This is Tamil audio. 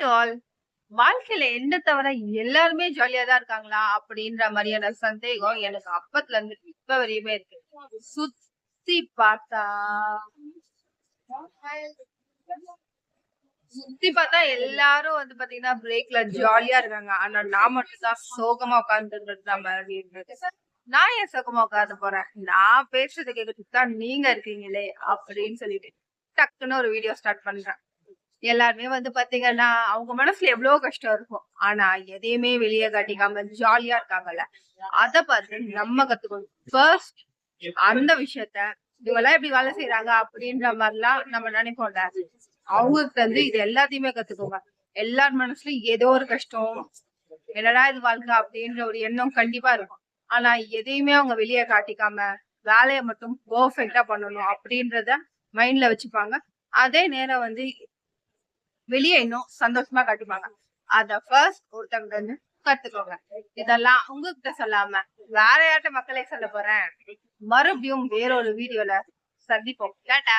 ஆல் வாழ்க்கையில என்ன தவிர எல்லாருமே ஜாலியா தான் இருக்காங்களா? அப்படின்ற மாதிரியான சந்தேகம் எனக்கு அப்பத்துல இருந்து இப்ப வரையுமே இருக்கு. சுத்தி பார்த்தா சுத்தி பார்த்தா எல்லாரும் பாத்தீங்கன்னா பிரேக்ல ஜாலியா இருக்காங்க. ஆனா நான் மட்டும் தான் சோகமா உட்கார்ந்துட்டு மாதிரி இருக்கு. நான் ஏன் சோகமா உட்கார்ந்து போறேன்? நான் பேசுறத கேட்கறதுக்கு தான் நீங்க இருக்கீங்களே அப்படின்னு சொல்லிட்டு டக்குன்னு ஒரு வீடியோ ஸ்டார்ட் பண்றேன். எல்லாருமே பாத்தீங்கன்னா, அவங்க மனசுல எவ்வளவு கஷ்டம் இருக்கும். ஆனா, எதையுமே வெளிய காட்டிக்காம ஜாலியா இருக்காங்கல்ல. அத பார்த்து நம்ம கத்துக்கணும். ஃபர்ஸ்ட் அந்த விஷயத்த இவங்கலாம் எப்படி வேலை செய்றாங்க அப்படின்ற மாரிலாம் நம்ம நினைப்போம்ல. அவங்ககிட்ட இது எல்லாத்தையுமே கத்துக்கோங்க. எல்லார் மனசுலயும் ஏதோ ஒரு கஷ்டம், என்னடா இது வாழ்க்கை அப்படின்ற ஒரு எண்ணம் கண்டிப்பா இருக்கும். ஆனா, எதையுமே அவங்க வெளிய காட்டிக்காம, வேலைய மட்டும் பெர்ஃபெக்ட்டா பண்ணணும் அப்படின்றத மைண்ட்ல வச்சுப்பாங்க. அதே நேரம் வெளிய இன்னும் சந்தோஷமா காட்டுவாங்க. அத ஃபர்ஸ்ட் ஒருத்தவங்க கத்துக்கோங்க. இதெல்லாம் உங்ககிட்ட சொல்லாம வேற யார்ட்ட மக்களே சொல்ல போறேன். மறுபடியும் வேற ஒரு வீடியோல சந்திப்போம். டாடா.